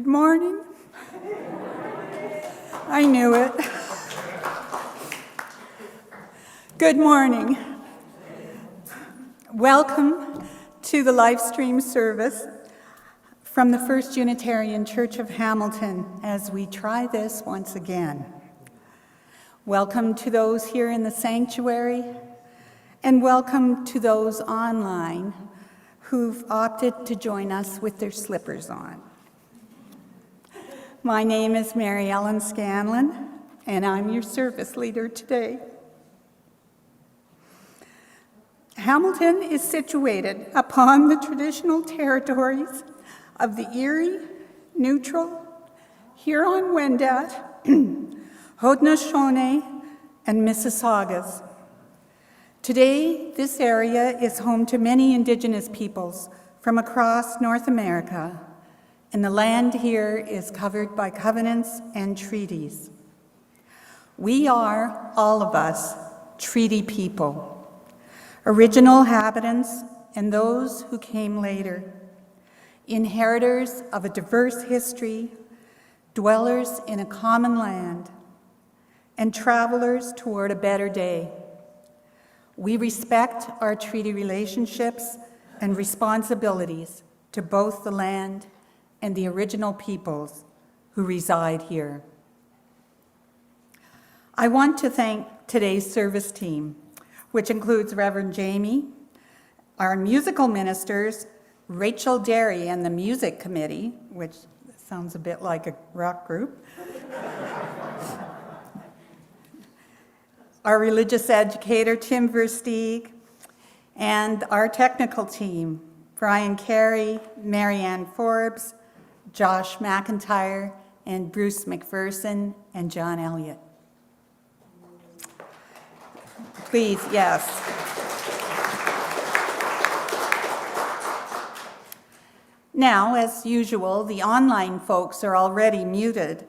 Good morning. I knew it. Good morning. Welcome to the live stream service from the First Unitarian Church of Hamilton as we try this once again. Welcome to those here in the sanctuary, and welcome to those online who've opted to join us with their slippers on. My name is Mary Ellen Scanlon, and I'm your service leader today. Hamilton is situated upon the traditional territories of the Erie, Neutral, Huron-Wendat, Haudenosaunee, and Mississaugas. Today, this area is home to many Indigenous peoples from across North America, and the land here is covered by covenants and treaties. We are, all of us, treaty people, original inhabitants and those who came later, inheritors of a diverse history, dwellers in a common land, and travelers toward a better day. We respect our treaty relationships and responsibilities to both the land and the original peoples who reside here. I want to thank today's service team, which includes Reverend Jamie, our musical ministers, Rachel Derry and the music committee, which sounds a bit like a rock group, our religious educator, Tim Versteeg, and our technical team, Brian Carey, Marianne Forbes, Josh McIntyre, and Bruce McPherson, and John Elliott. Please, yes. Now, as usual, the online folks are already muted,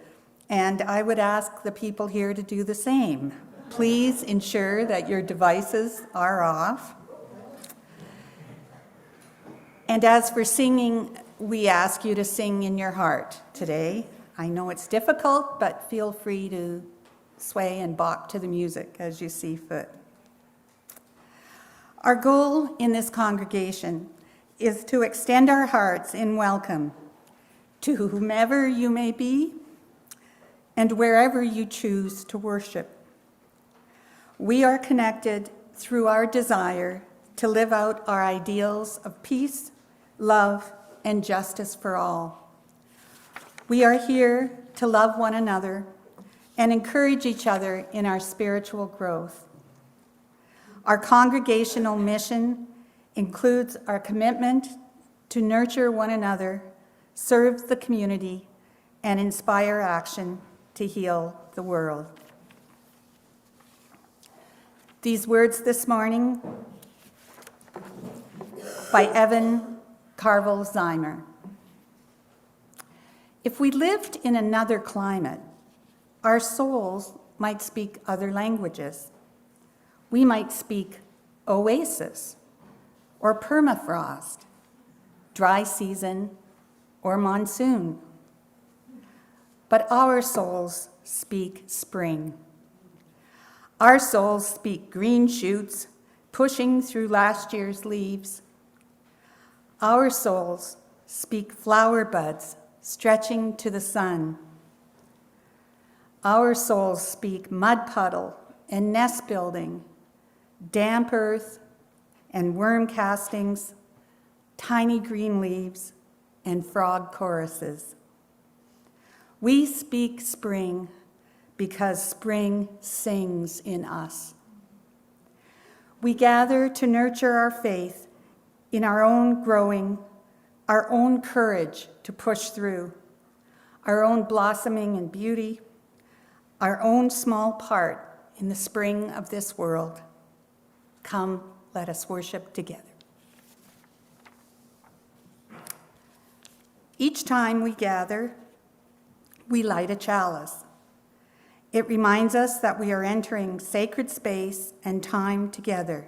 and I would ask the people here to do the same. Please ensure that your devices are off. And as for singing, we ask you to sing in your heart today. I know it's difficult, but feel free to sway and bop to the music as you see fit. Our goal in this congregation is to extend our hearts in welcome to whomever you may be and wherever you choose to worship. We are connected through our desire to live out our ideals of peace, love, and justice for all. We are here to love one another and encourage each other in our spiritual growth. Our congregational mission includes our commitment to nurture one another, serve the community, and inspire action to heal the world. These words this morning by Evan Carville-Zymer. If we lived in another climate, our souls might speak other languages. We might speak oasis or permafrost, dry season or monsoon. But our souls speak spring. Our souls speak green shoots pushing through last year's leaves. Our souls speak flower buds stretching to the sun. Our souls speak mud puddle and nest building, damp earth and worm castings, tiny green leaves, and frog choruses. We speak spring because spring sings in us. We gather to nurture our faith in our own growing, our own courage to push through, our own blossoming and beauty, our own small part in the spring of this world. Come, let us worship together. Each time we gather, we light a chalice. It reminds us that we are entering sacred space and time together.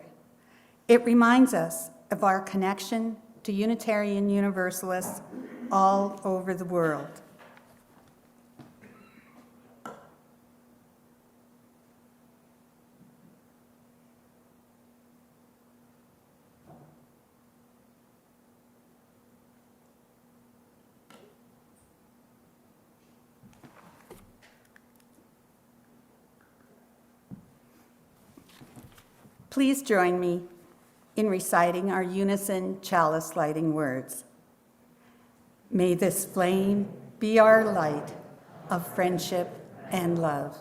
It reminds us of our connection to Unitarian Universalists all over the world. Please join me in reciting our unison chalice lighting words. May this flame be our light of friendship and love.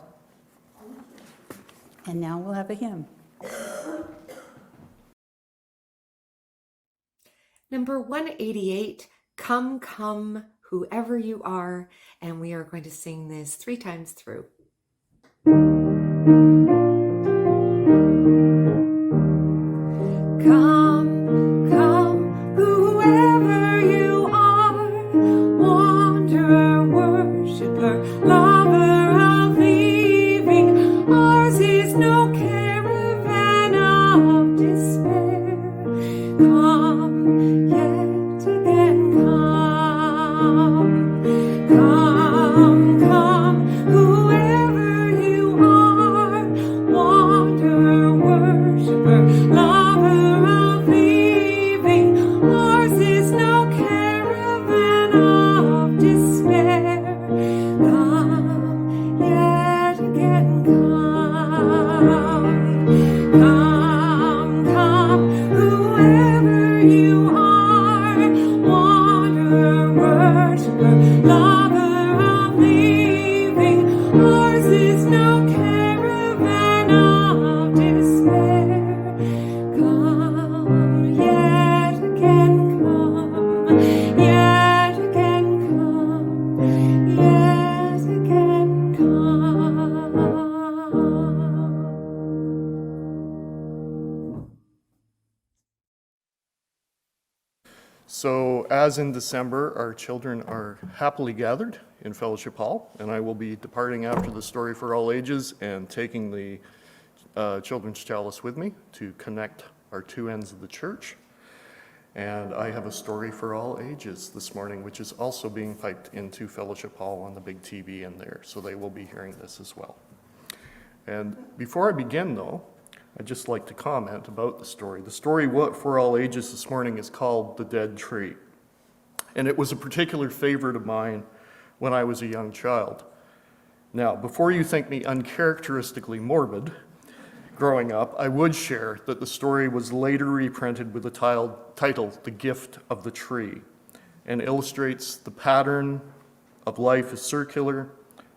And now we'll have a hymn. Number 188, Come, Come, Whoever You Are, and we are going to sing this 3 times through. Come, come, whoever you are, wanderer, worshiper, lover of leaving, ours is no caravan of despair. Come, yet again come, come, come, whoever you are, wanderer, worshiper, lover of leaving, ours is no caravan of despair. Come, yet again come, come, whoever you are, wanderer, worshiper, lover of leaving, ours is no caravan of despair. Come, yet again come, yet again come, yet again come. So as in December, our children are happily gathered in Fellowship Hall, and I will be departing after the Story for All Ages and taking the children's chalice with me to connect our 2 ends of the church. And I have a Story for All Ages this morning, which is also being piped into Fellowship Hall on the big TV in there, so they will be hearing this as well. And before I begin, though, I'd just like to comment about the story. The story for all ages this morning is called The Dead Tree. And it was a particular favorite of mine when I was a young child. Now, before you think me uncharacteristically morbid, growing up, I would share that the story was later reprinted with the title, The Gift of the Tree, and illustrates the pattern of life is circular,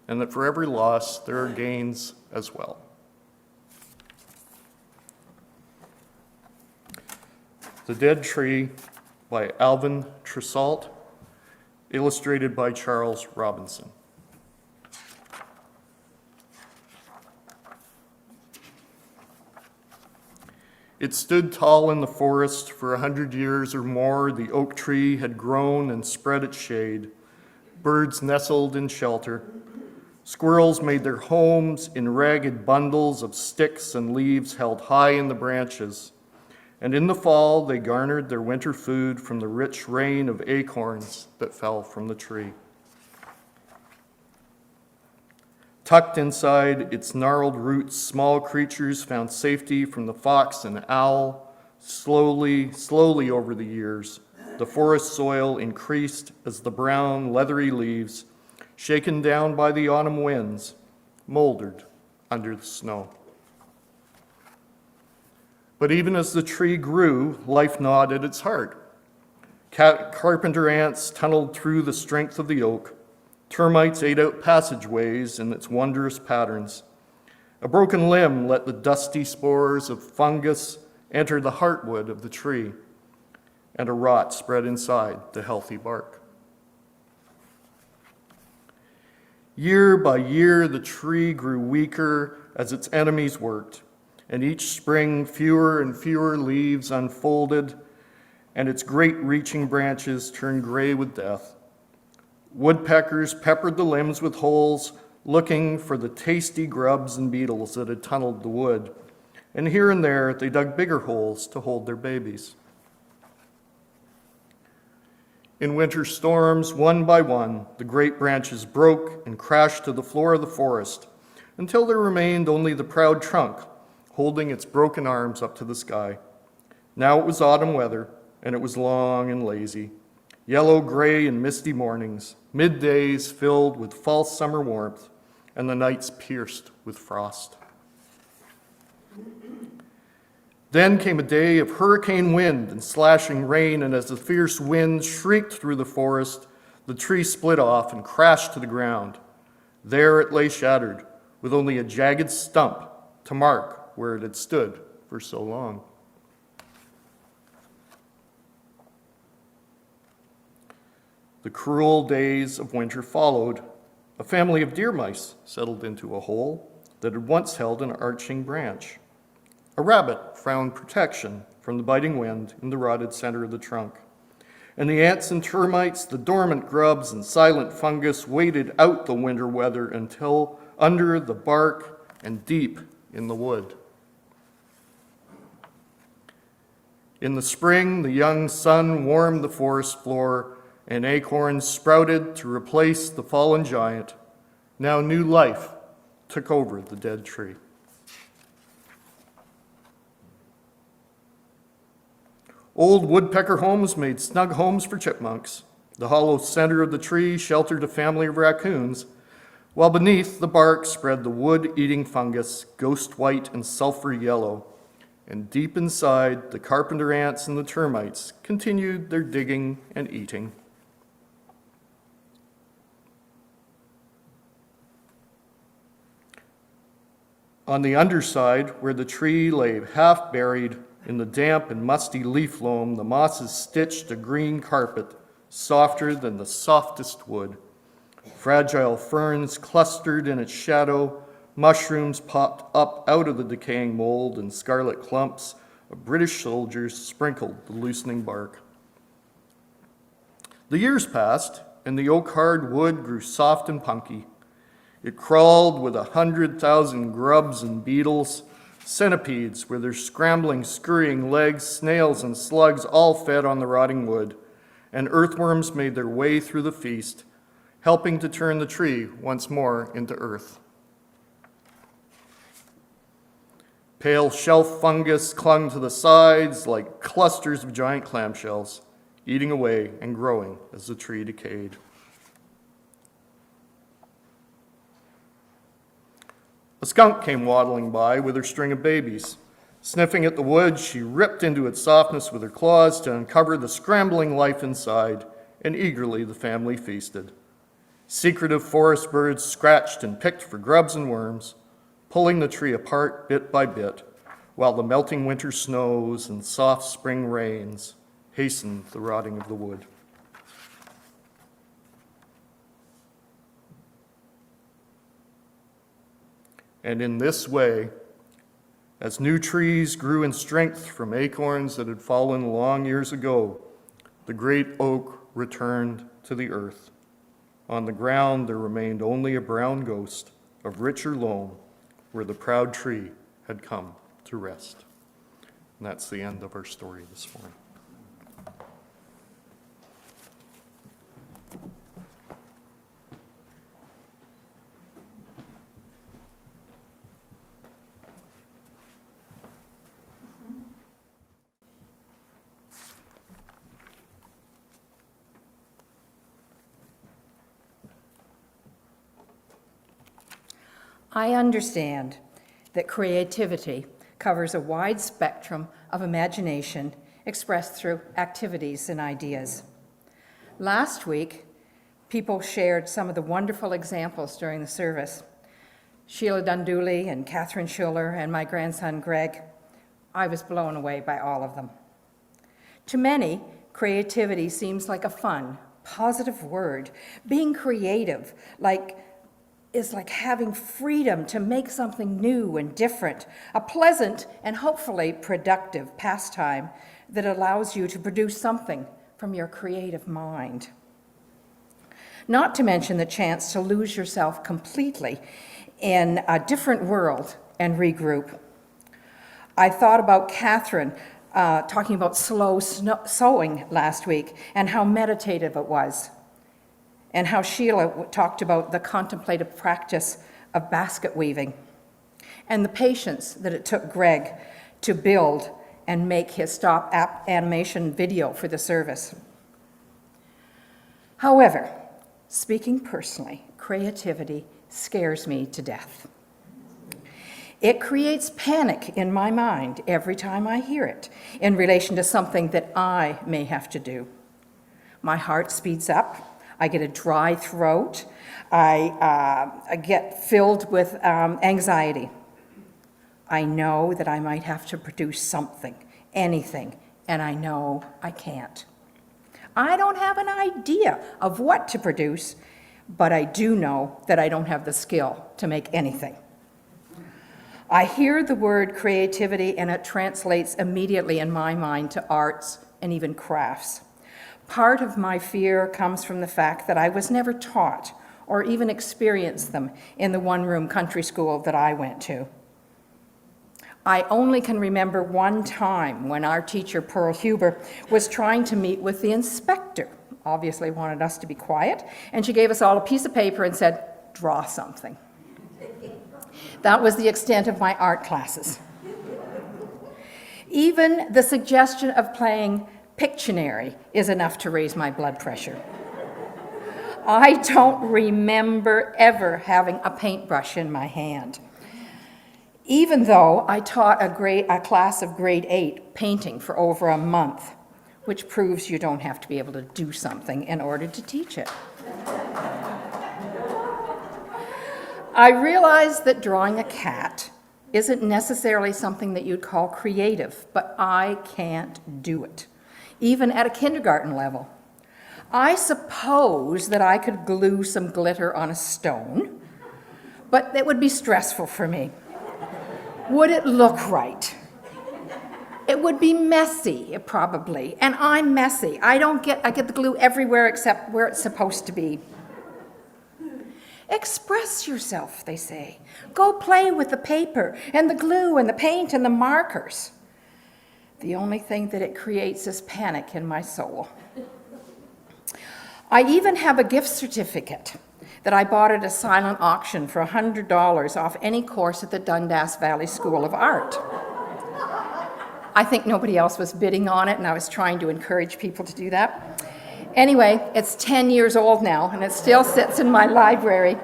and that for every loss, there are gains as well. The Dead Tree by Alvin Tressault, illustrated by Charles Robinson. It stood tall in the forest. For 100 years or more, the oak tree had grown and spread its shade. Birds nestled in shelter. Squirrels made their homes in ragged bundles of sticks and leaves held high in the branches. And in the fall, they garnered their winter food from the rich rain of acorns that fell from the tree. Tucked inside its gnarled roots, small creatures found safety from the fox and owl. Slowly over the years, the forest soil increased as the brown, leathery leaves, shaken down by the autumn winds, moldered under the snow. But even as the tree grew, life gnawed at its heart. Carpenter ants tunneled through the strength of the oak. Termites ate out passageways in its wondrous patterns. A broken limb let the dusty spores of fungus enter the heartwood of the tree, and a rot spread inside the healthy bark. Year by year, the tree grew weaker as its enemies worked, and each spring fewer and fewer leaves unfolded, and its great reaching branches turned gray with death. Woodpeckers peppered the limbs with holes, looking for the tasty grubs and beetles that had tunneled the wood, and here and there they dug bigger holes to hold their babies. In winter storms, one by one, the great branches broke and crashed to the floor of the forest, until there remained only the proud trunk, holding its broken arms up to the sky. Now it was autumn weather, and it was long and lazy. Yellow, gray, and misty mornings, middays filled with false summer warmth, and the nights pierced with frost. Then came a day of hurricane wind and slashing rain, and as the fierce wind shrieked through the forest, the tree split off and crashed to the ground. There it lay shattered, with only a jagged stump to mark where it had stood for so long. The cruel days of winter followed. A family of deer mice settled into a hole that had once held an arching branch. A rabbit found protection from the biting wind in the rotted center of the trunk. And the ants and termites, the dormant grubs and silent fungus waited out the winter weather until under the bark and deep in the wood. In the spring, the young sun warmed the forest floor, and acorns sprouted to replace the fallen giant. Now new life took over the dead tree. Old woodpecker homes made snug homes for chipmunks. The hollow center of the tree sheltered a family of raccoons, while beneath the bark spread the wood-eating fungus, ghost white and sulfur yellow. And deep inside, the carpenter ants and the termites continued their digging and eating. On the underside, where the tree lay half buried in the damp and musty leaf loam, the mosses stitched a green carpet, softer than the softest wood. Fragile ferns clustered in its shadow, mushrooms popped up out of the decaying mold, and scarlet clumps of British soldiers sprinkled the loosening bark. The years passed, and the oak-hard wood grew soft and punky. It crawled with 100,000 grubs and beetles, centipedes with their scrambling, scurrying legs, snails and slugs all fed on the rotting wood, and earthworms made their way through the feast, helping to turn the tree once more into earth. Pale shelf fungus clung to the sides like clusters of giant clamshells, eating away and growing as the tree decayed. A skunk came waddling by with her string of babies. Sniffing at the wood, she ripped into its softness with her claws to uncover the scrambling life inside, and eagerly the family feasted. Secretive forest birds scratched and picked for grubs and worms, pulling the tree apart bit by bit, while the melting winter snows and soft spring rains hastened the rotting of the wood. And in this way, as new trees grew in strength from acorns that had fallen long years ago, the great oak returned to the earth. On the ground there remained only a brown ghost of richer loam where the proud tree had come to rest. And that's the end of our story this morning. I understand that creativity covers a wide spectrum of imagination expressed through activities and ideas. Last week, people shared some of the wonderful examples during the service. Sheila Dunduli and Catherine Schuller and my grandson Greg. I was blown away by all of them. To many, creativity seems like a fun, positive word. Being creative is like having freedom to make something new and different, a pleasant and hopefully productive pastime that allows you to produce something from your creative mind. Not to mention the chance to lose yourself completely in a different world and regroup. I thought about Catherine talking about slow sewing last week and how meditative it was, and how Sheila talked about the contemplative practice of basket weaving, and the patience that it took Greg to build and make his stop animation video for the service. However, speaking personally, creativity scares me to death. It creates panic in my mind every time I hear it in relation to something that I may have to do. My heart speeds up. I get a dry throat. I get filled with anxiety. I know that I might have to produce something, anything, and I know I can't. I don't have an idea of what to produce, but I do know that I don't have the skill to make anything. I hear the word creativity and it translates immediately in my mind to arts and even crafts. Part of my fear comes from the fact that I was never taught or even experienced them in the one-room country school that I went to. I only can remember one time when our teacher, Pearl Huber, was trying to meet with the inspector, obviously wanted us to be quiet, and she gave us all a piece of paper and said, "Draw something." That was the extent of my art classes. Even the suggestion of playing Pictionary is enough to raise my blood pressure. I don't remember ever having a paintbrush in my hand, even though I taught a class of grade 8 painting for over a month, which proves you don't have to be able to do something in order to teach it. I realize that drawing a cat isn't necessarily something that you'd call creative, but I can't do it, even at a kindergarten level. I suppose that I could glue some glitter on a stone, but it would be stressful for me. Would it look right? It would be messy, probably, and I'm messy. I get the glue everywhere except where it's supposed to be. Express yourself, they say. Go play with the paper and the glue and the paint and the markers. The only thing that it creates is panic in my soul. I even have a gift certificate that I bought at a silent auction for $100 off any course at the Dundas Valley School of Art. I think nobody else was bidding on it, and I was trying to encourage people to do that. Anyway, it's 10 years old now, and it still sits in my library.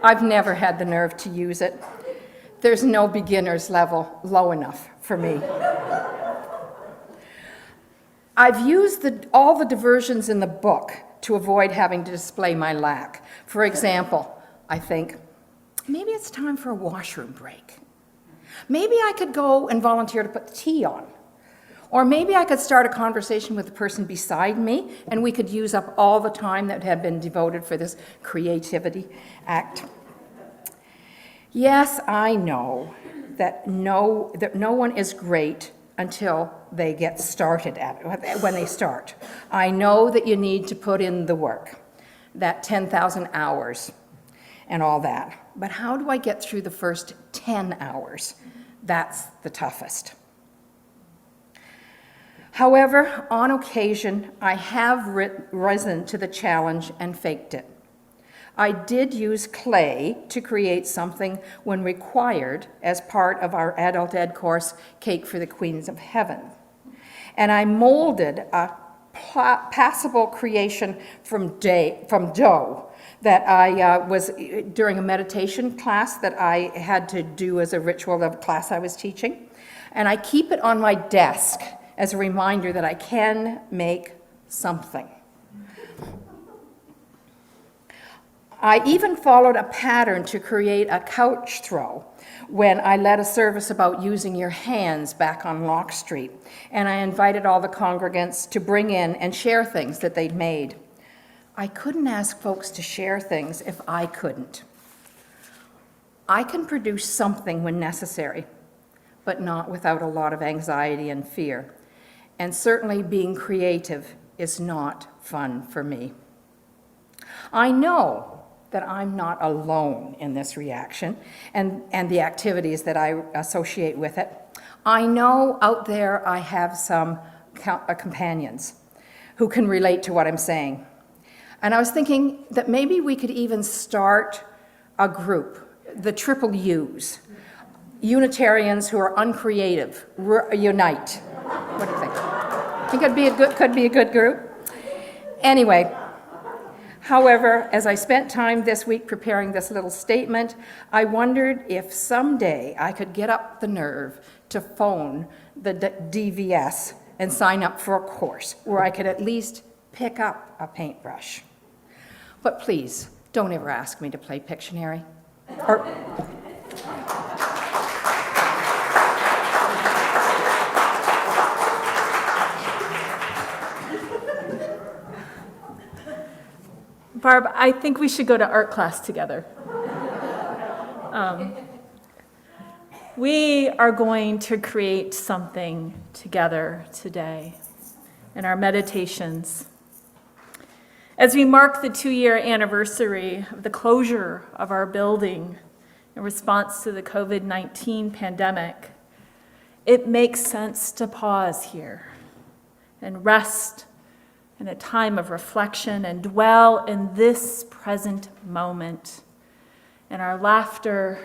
I've never had the nerve to use it. There's no beginner's level low enough for me. I've used all the diversions in the book to avoid having to display my lack. For example, I think, maybe it's time for a washroom break. Maybe I could go and volunteer to put the tea on. Or maybe I could start a conversation with the person beside me, and we could use up all the time that had been devoted for this creativity act. Yes, I know that no one is great until they get started at it, when they start. I know that you need to put in the work, that 10,000 hours and all that. But how do I get through the first 10 hours? That's the toughest. However, on occasion, I have risen to the challenge and faked it. I did use clay to create something when required as part of our adult ed course, Cake for the Queens of Heaven. And I molded a passable creation from dough that I was, during a meditation class that I had to do as a ritual of a class I was teaching. And I keep it on my desk as a reminder that I can make something. I even followed a pattern to create a couch throw when I led a service about using your hands back on Locke Street, and I invited all the congregants to bring in and share things that they'd made. I couldn't ask folks to share things if I couldn't. I can produce something when necessary, but not without a lot of anxiety and fear. And certainly being creative is not fun for me. I know that I'm not alone in this reaction and the activities that I associate with it. I know out there I have some companions who can relate to what I'm saying. And I was thinking that maybe we could even start a group, the triple U's. Unitarians who are uncreative, unite. What do you think? Think it'd be could be a good group? Anyway, However, as I spent time this week preparing this little statement, I wondered if someday I could get up the nerve to phone the DVS and sign up for a course where I could at least pick up a paintbrush. But please, don't ever ask me to play Pictionary. Or, Barb, I think we should go to art class together. We are going to create something together today in our meditations. As we mark the 2-year anniversary of the closure of our building in response to the COVID-19 pandemic, it makes sense to pause here and rest in a time of reflection and dwell in this present moment, in our laughter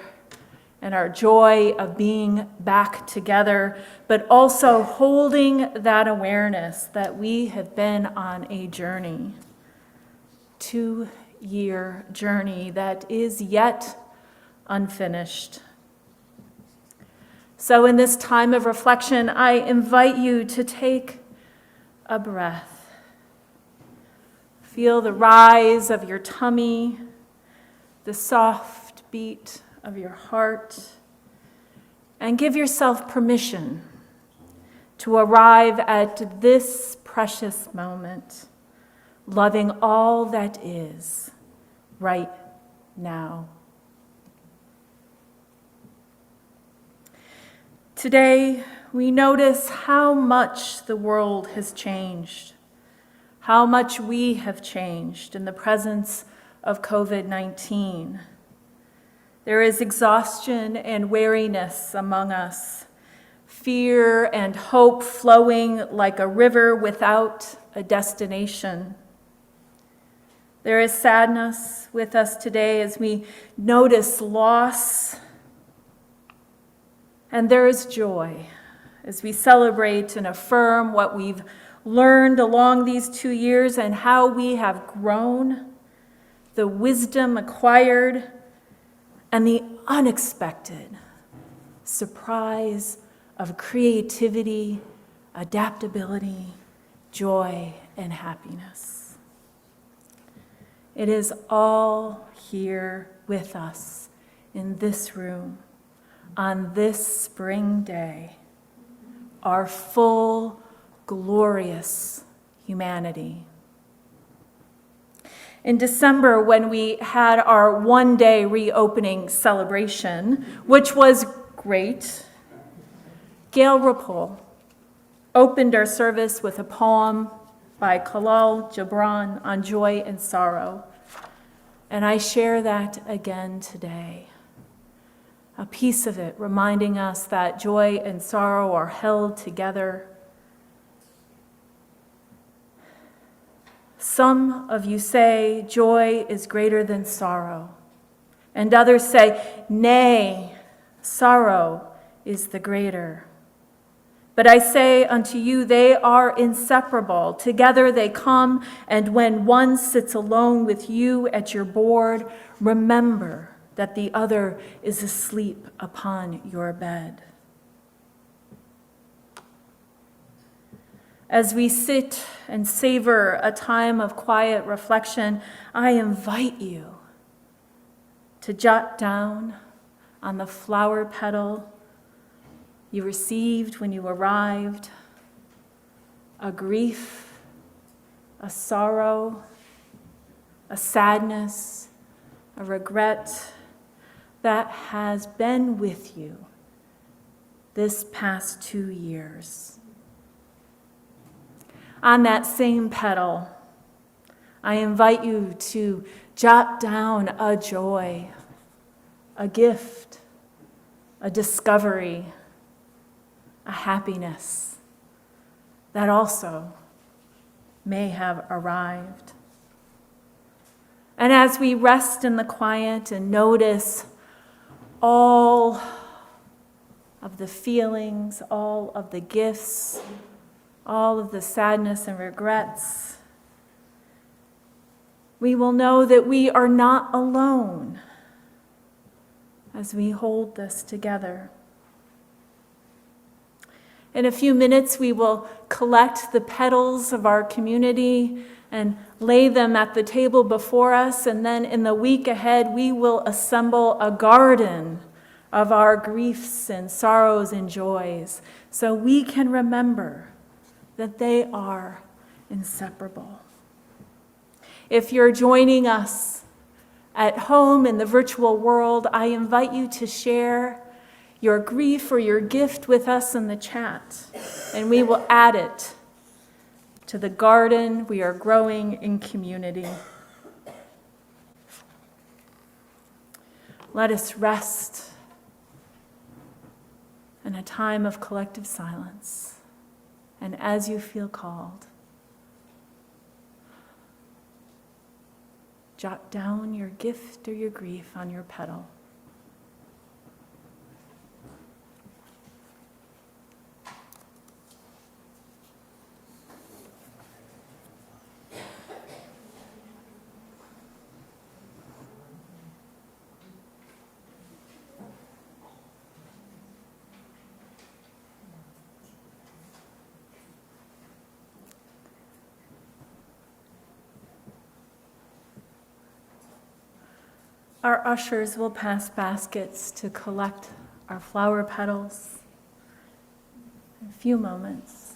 and our joy of being back together, but also holding that awareness that we have been on a journey, 2-year journey that is yet unfinished. So in this time of reflection, I invite you to take a breath. Feel the rise of your tummy, the soft beat of your heart, and give yourself permission to arrive at this precious moment, loving all that is right now. Today, we notice how much the world has changed, how much we have changed in the presence of COVID-19. There is exhaustion and weariness among us, fear and hope flowing like a river without a destination. There is sadness with us today as we notice loss, and there is joy as we celebrate and affirm what we've learned along these 2 years and how we have grown, the wisdom acquired, and the unexpected surprise of creativity, adaptability, joy, and happiness. It is all here with us in this room on this spring day, our full, glorious humanity. In December, when we had our one-day reopening celebration, which was great, Gail Ruppel opened our service with a poem by Khalil Gibran on joy and sorrow, and I share that again today. A piece of it reminding us that joy and sorrow are held together. Some of you say joy is greater than sorrow, and others say, nay, sorrow is the greater. But I say unto you, they are inseparable. Together they come, and when one sits alone with you at your board, remember that the other is asleep upon your bed. As we sit and savor a time of quiet reflection, I invite you to jot down on the flower petal you received when you arrived a grief, a sorrow, a sadness, a regret that has been with you this past 2 years. On that same petal, I invite you to jot down a joy, a gift, a discovery, a happiness that also may have arrived. And as we rest in the quiet and notice all of the feelings, all of the gifts, all of the sadness and regrets, we will know that we are not alone as we hold this together. In a few minutes, we will collect the petals of our community and lay them at the table before us, and then in the week ahead, we will assemble a garden of our griefs and sorrows and joys, so we can remember that they are inseparable. If you're joining us at home in the virtual world, I invite you to share your grief or your gift with us in the chat, and we will add it to the garden we are growing in community. Let us rest in a time of collective silence, and as you feel called, jot down your gift or your grief on your petal. Our ushers will pass baskets to collect our flower petals in a few moments.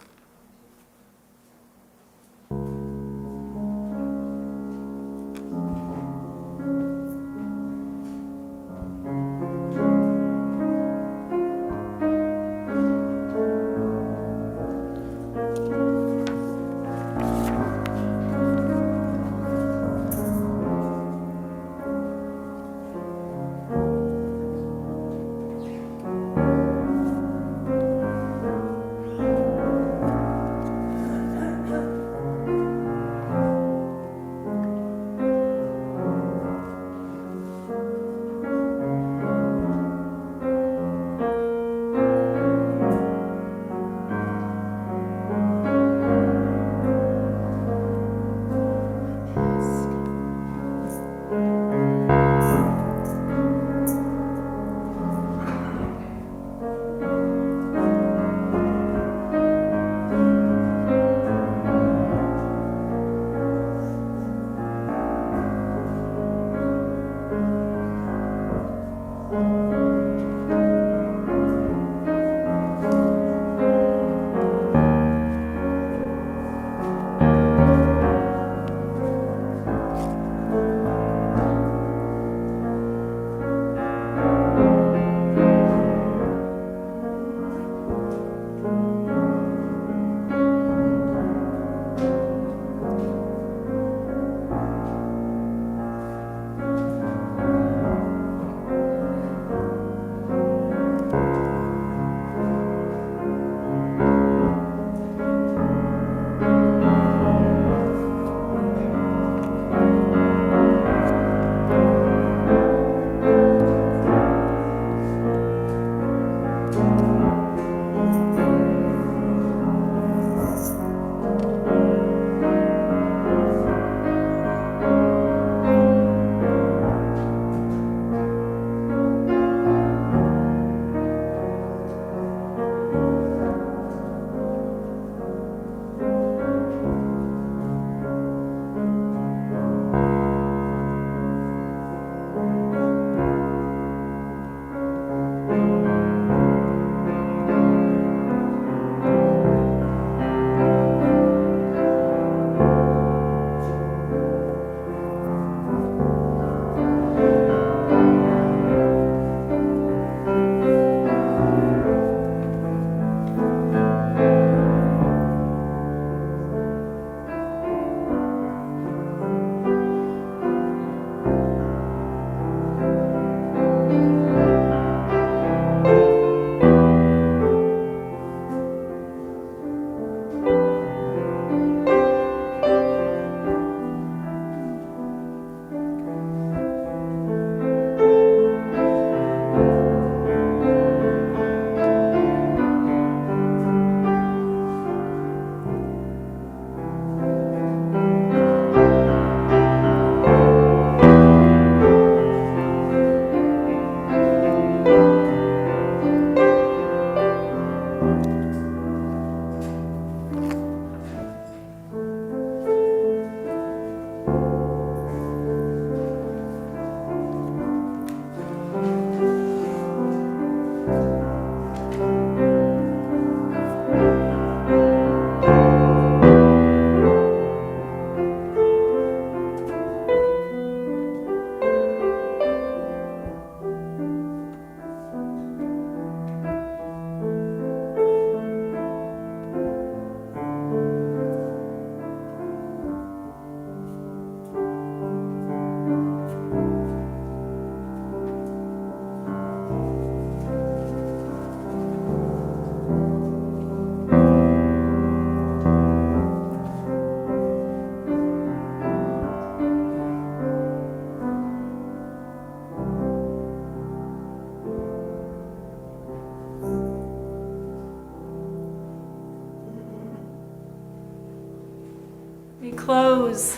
We close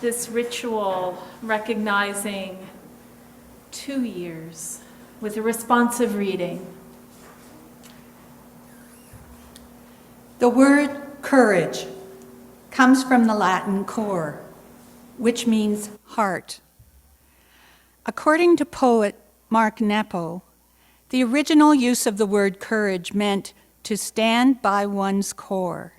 this ritual recognizing 2 years with a responsive reading. The word courage comes from the Latin cor, which means heart. According to poet Mark Nepo, the original use of the word courage meant to stand by one's core,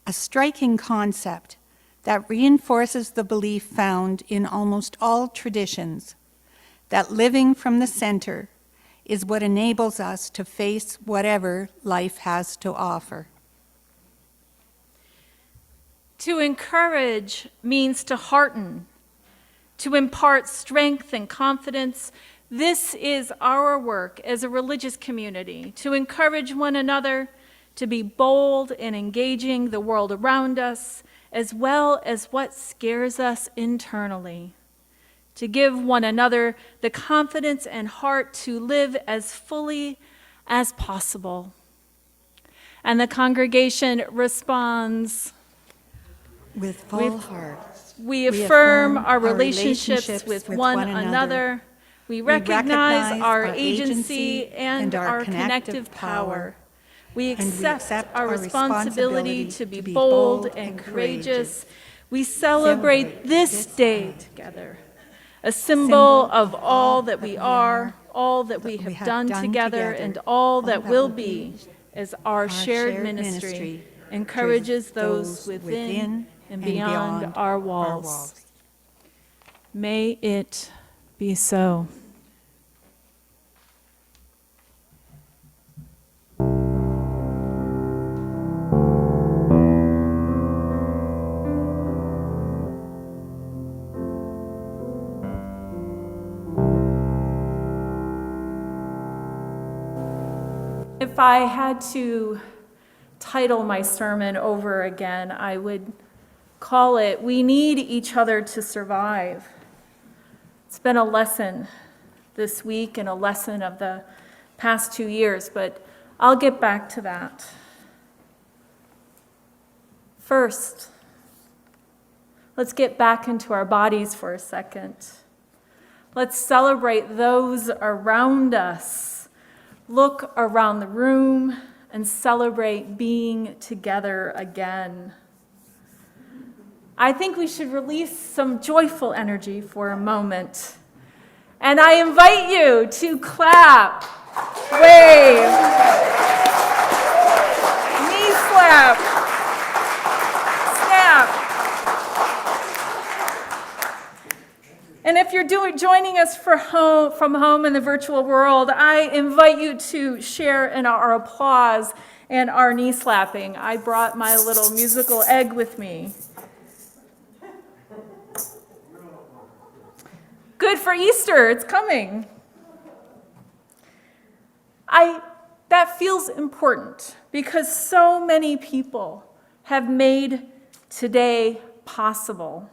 a striking concept that reinforces the belief found in almost all traditions that living from the center is what enables us to face whatever life has to offer. To encourage means to hearten, to impart strength and confidence. This is our work as a religious community, to encourage one another, to be bold in engaging the world around us, as well as what scares us internally, to give one another the confidence and heart to live as fully as possible. And the congregation responds, With full hearts, we affirm our relationships with one another. We recognize our agency and our connective power. We accept our responsibility to be bold and courageous. We celebrate this day together, a symbol of all that we are, all that we have done together, and all that will be, as our shared ministry encourages those within and beyond our walls. May it be so. If I had to title my sermon over again, I would call it, "We Need Each Other to Survive." It's been a lesson this week and a lesson of the past 2 years, but I'll get back to that. First, let's get back into our bodies for a second. Let's celebrate those around us. Look around the room and celebrate being together again. I think we should release some joyful energy for a moment. And I invite you to clap, wave, knee slap, snap. And if you're joining us from home in the virtual world, I invite you to share in our applause and our knee slapping. I brought my little musical egg with me. Good for Easter, it's coming. That feels important because so many people have made today possible.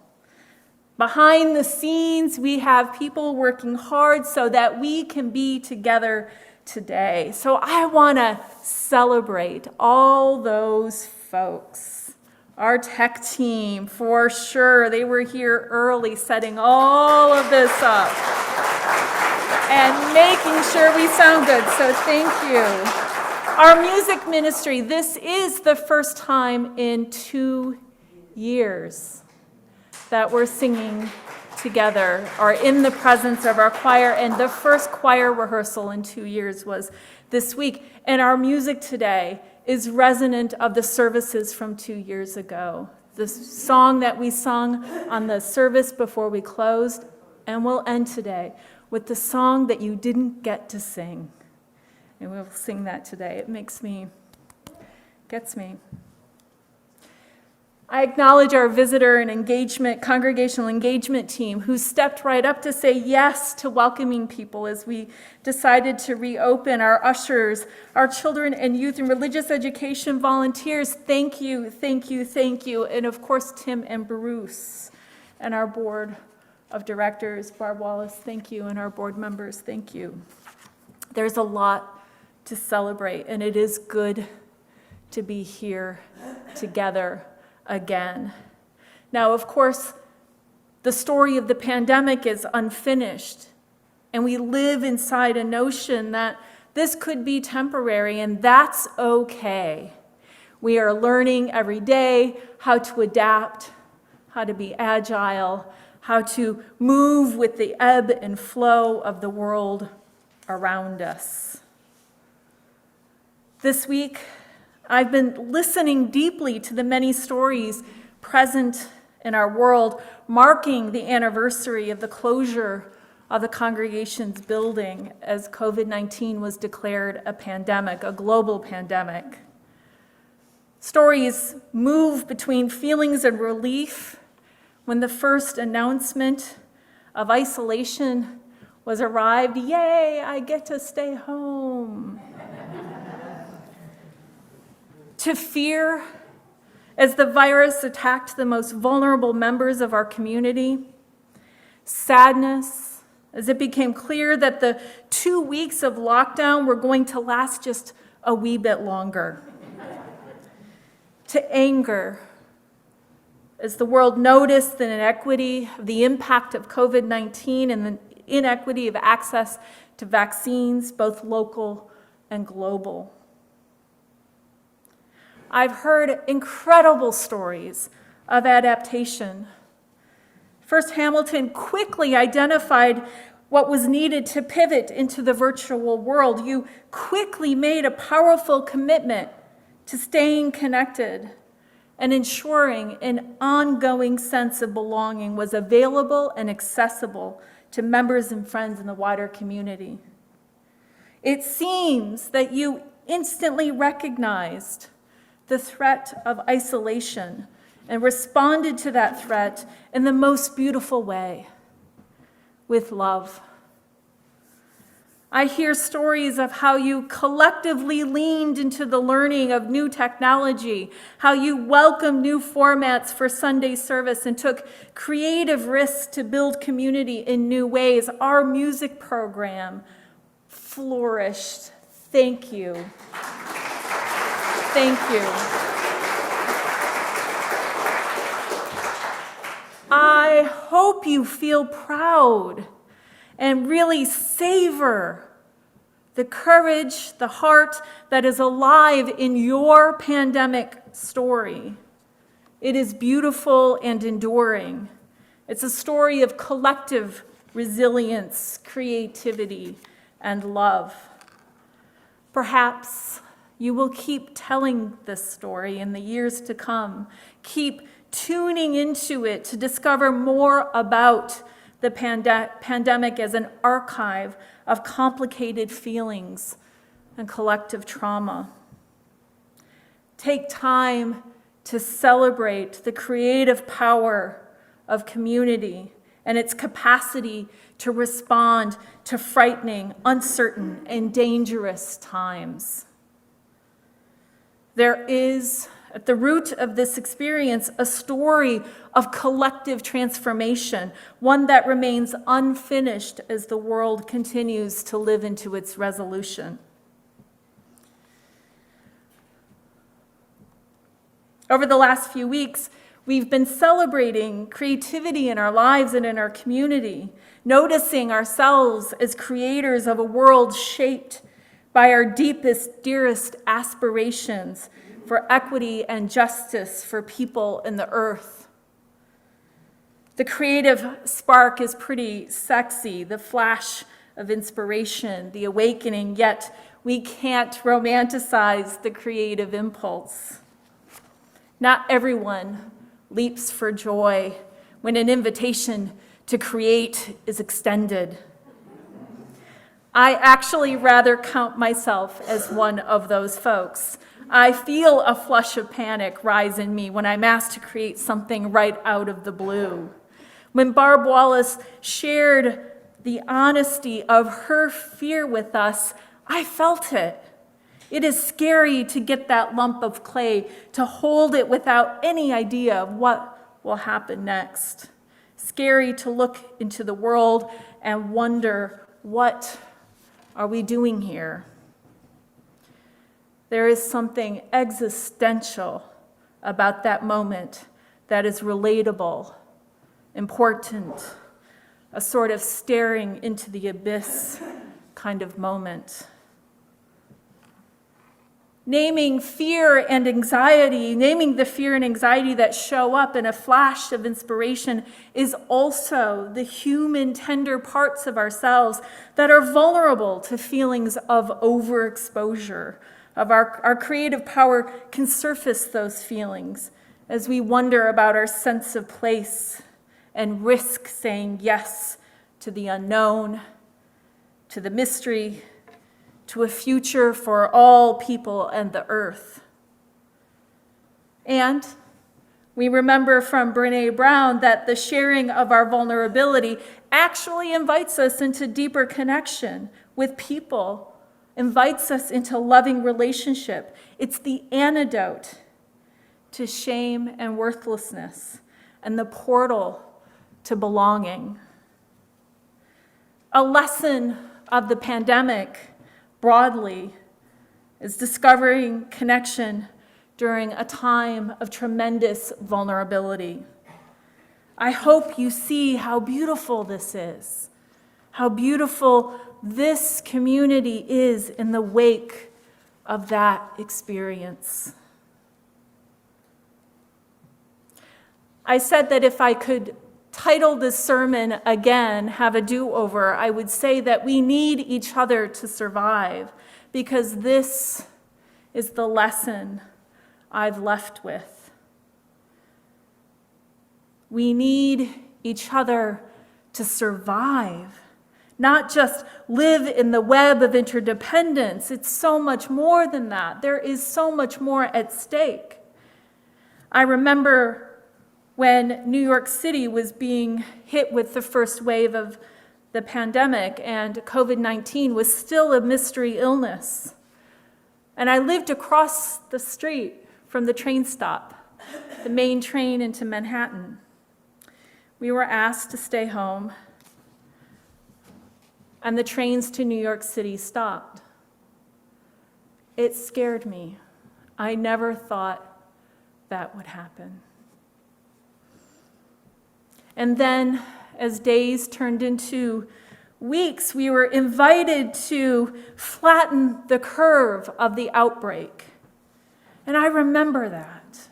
Behind the scenes, we have people working hard so that we can be together today. So I want to celebrate all those folks. Our tech team, for sure, they were here early setting all of this up and making sure we sound good, so thank you. Our music ministry, this is the first time in 2 years that we're singing together or in the presence of our choir, and the first choir rehearsal in 2 years was this week. And our music today is resonant of the services from 2 years ago. The song that we sung on the service before we closed, and we'll end today with the song that you didn't get to sing. And we'll sing that today. It gets me. I acknowledge our visitor and congregational engagement team who stepped right up to say yes to welcoming people as we decided to reopen, our ushers, our children and youth and religious education volunteers. Thank you, thank you, thank you. And of course, Tim and Bruce and our board of directors, Barb Wallace, thank you, and our board members, thank you. There's a lot to celebrate, and it is good to be here together again. Now, of course, the story of the pandemic is unfinished, and we live inside a notion that this could be temporary, and that's okay. We are learning every day how to adapt, how to be agile, how to move with the ebb and flow of the world around us. This week, I've been listening deeply to the many stories present in our world, marking the anniversary of the closure of the congregation's building as COVID-19 was declared a pandemic, a global pandemic. Stories move between feelings of relief when the first announcement of isolation was arrived. Yay, I get to stay home. To fear as the virus attacked the most vulnerable members of our community. Sadness as it became clear that the 2 weeks of lockdown were going to last just a wee bit longer. To anger as the world noticed the inequity of the impact of COVID-19 and the inequity of access to vaccines, both local and global. I've heard incredible stories of adaptation. First, Hamilton quickly identified what was needed to pivot into the virtual world. You quickly made a powerful commitment to staying connected and ensuring an ongoing sense of belonging was available and accessible to members and friends in the wider community. It seems that you instantly recognized the threat of isolation and responded to that threat in the most beautiful way, with love. I hear stories of how you collectively leaned into the learning of new technology, how you welcomed new formats for Sunday service and took creative risks to build community in new ways. Our music program flourished. Thank you. Thank you. I hope you feel proud and really savor the courage, the heart that is alive in your pandemic story. It is beautiful and enduring. It's a story of collective resilience, creativity, and love. Perhaps you will keep telling this story in the years to come. Keep tuning into it to discover more about the pandemic as an archive of complicated feelings and collective trauma. Take time to celebrate the creative power of community and its capacity to respond to frightening, uncertain, and dangerous times. There is, at the root of this experience, a story of collective transformation, one that remains unfinished as the world continues to live into its resolution. Over the last few weeks, we've been celebrating creativity in our lives and in our community, noticing ourselves as creators of a world shaped by our deepest, dearest aspirations for equity and justice for people in the earth. The creative spark is pretty sexy, the flash of inspiration, the awakening, yet we can't romanticize the creative impulse. Not everyone leaps for joy when an invitation to create is extended. I actually rather count myself as one of those folks. I feel a flush of panic rise in me when I'm asked to create something right out of the blue. When Barb Wallace shared the honesty of her fear with us, I felt it. It is scary to get that lump of clay, to hold it without any idea of what will happen next. Scary to look into the world and wonder, what are we doing here? There is something existential about that moment that is relatable, important, a sort of staring into the abyss kind of moment. Naming fear and anxiety, naming the fear and anxiety that show up in a flash of inspiration is also the human, tender parts of ourselves that are vulnerable to feelings of overexposure. Our creative power can surface those feelings as we wonder about our sense of place and risk saying yes to the unknown, to the mystery, to a future for all people and the earth. And we remember from Brené Brown that the sharing of our vulnerability actually invites us into deeper connection with people, invites us into loving relationship. It's the antidote to shame and worthlessness and the portal to belonging. A lesson of the pandemic broadly is discovering connection during a time of tremendous vulnerability. I hope you see how beautiful this is, how beautiful this community is in the wake of that experience. I said that if I could title this sermon again, Have a Do-Over, I would say that we need each other to survive, because this is the lesson I've left with. We need each other to survive, not just live in the web of interdependence. It's so much more than that. There is so much more at stake. I remember when New York City was being hit with the first wave of the pandemic and COVID-19 was still a mystery illness. And I lived across the street from the train stop, the main train into Manhattan. We were asked to stay home, and the trains to New York City stopped. It scared me. I never thought that would happen. And then, as days turned into weeks, we were invited to flatten the curve of the outbreak. And I remember that.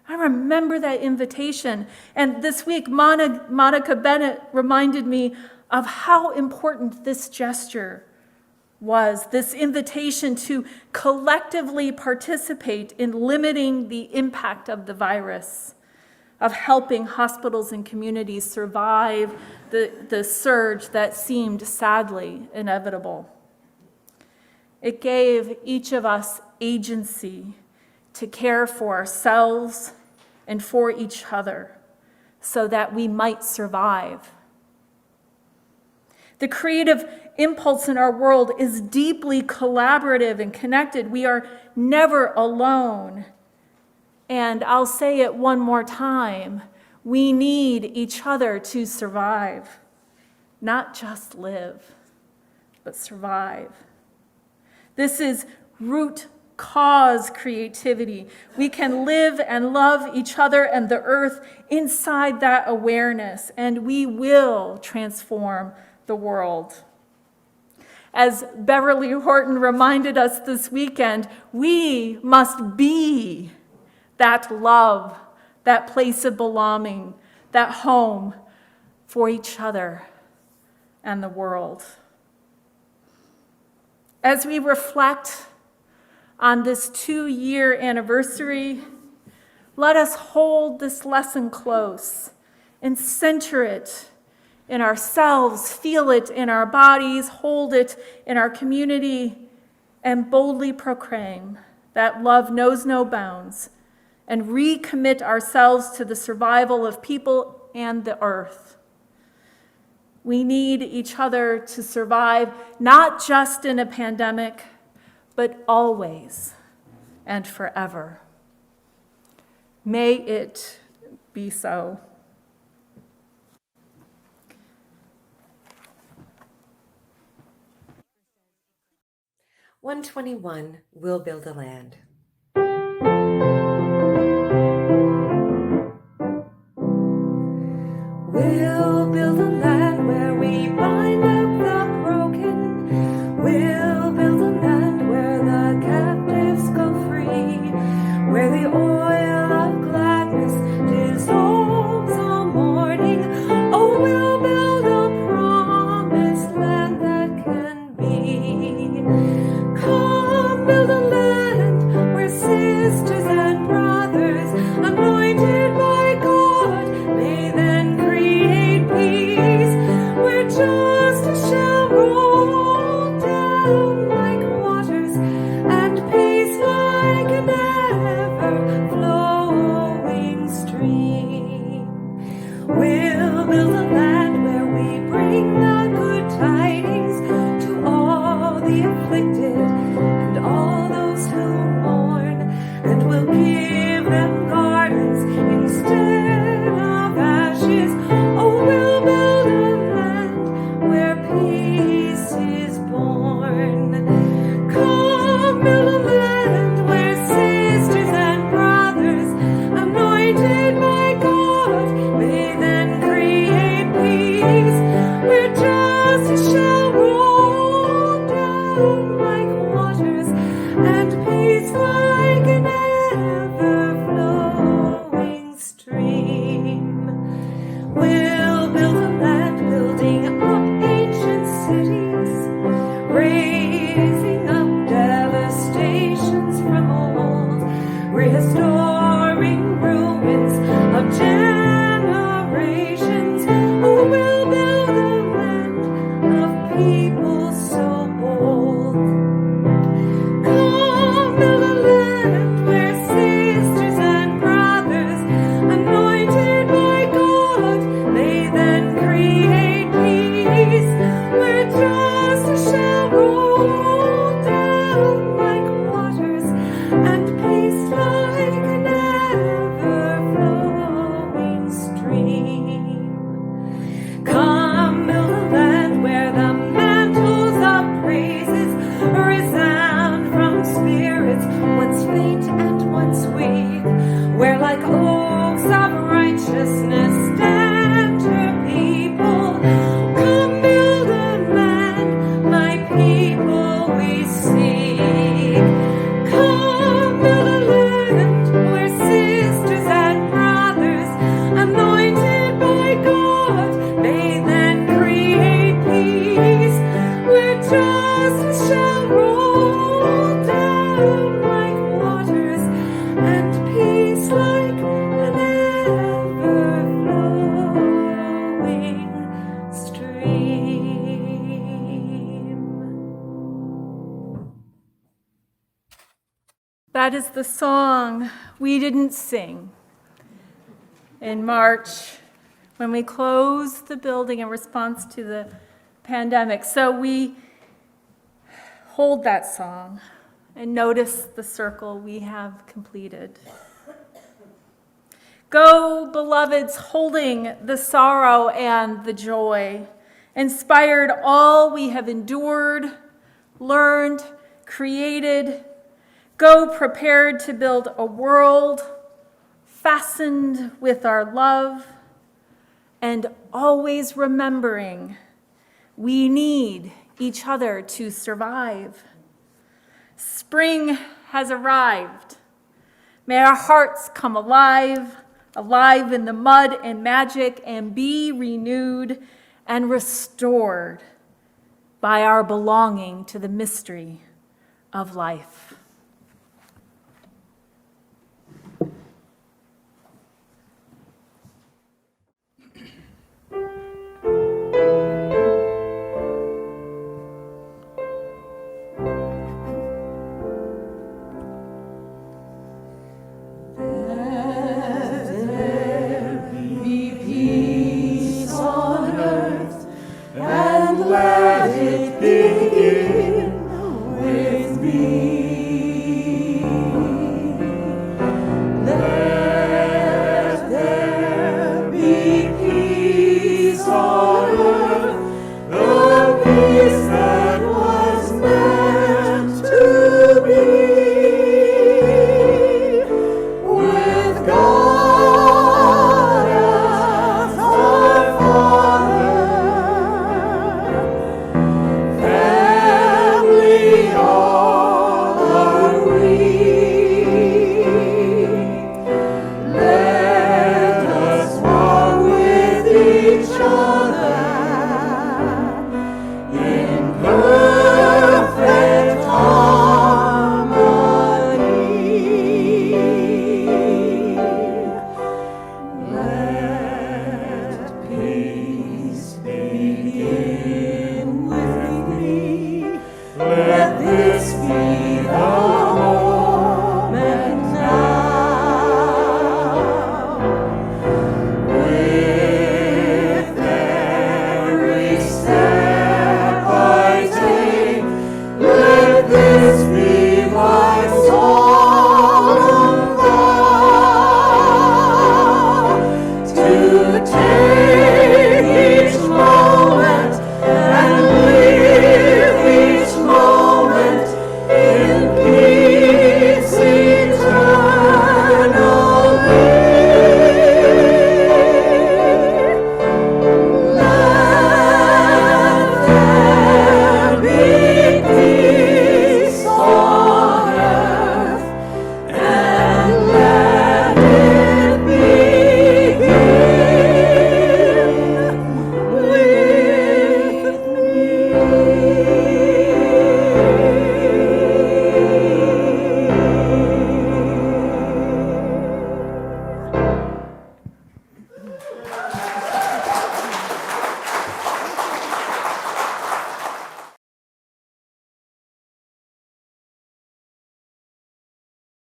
I remember that invitation. And this week, Monica Bennett reminded me of how important this gesture was, this invitation to collectively participate in limiting the impact of the virus, of helping hospitals and communities survive the surge that seemed sadly inevitable. It gave each of us agency to care for ourselves and for each other so that we might survive. The creative impulse in our world is deeply collaborative and connected. We are never alone. And I'll say it one more time, we need each other to survive, not just live, but survive. This is root cause creativity. We can live and love each other and the earth inside that awareness, and we will transform the world. As Beverly Horton reminded us this weekend, we must be that love, that place of belonging, that home for each other and the world. As we reflect on this 2-year anniversary, let us hold this lesson close and center it in ourselves, feel it in our bodies, hold it in our community, and boldly proclaim that love knows no bounds, and recommit ourselves to the survival of people and the earth. We need each other to survive, not just in a pandemic, but always and forever. May it be so. "121 We'll Build a Land." build a land where sisters and brothers, anointed by God, may then create peace, where justice shall roll down like waters, and peace like an ever-flowing stream. We'll build a land where we bring the good tidings to all the afflicted and all those who mourn, and we'll give them gardens instead of ashes. Oh, we'll build a land where peace is born. Come, build a land where sisters and brothers, anointed by God, may then create peace, where justice shall roll down like waters, and peace like an ever-flowing stream. We'll build a land, building up ancient cities, raising up devastations from old, restoring ruins of generations. Oh, we'll build a land of people so bold. Come, build a land where sisters and brothers, anointed by God, may then create peace, where justice shall roll down like waters, and peace like an ever-flowing stream. Come, build a land where the mantles of praises resound from spirits once faint and once weak, where like oaks of righteousness stand her people. Come, build a land, my people we seek. Come, build a land where sisters and brothers, anointed by God, may then create peace, where justice shall roll down like waters, and peace like an ever-flowing stream. That is the song we didn't sing in March when we closed the building in response to the pandemic. So we hold that song and notice the circle we have completed. Go, beloveds, holding the sorrow and the joy, inspired all we have endured, learned, created. Go prepared to build a world fastened with our love, and always remembering we need each other to survive. Spring has arrived. May our hearts come alive, alive in the mud and magic, and be renewed and restored by our belonging to the mystery of life.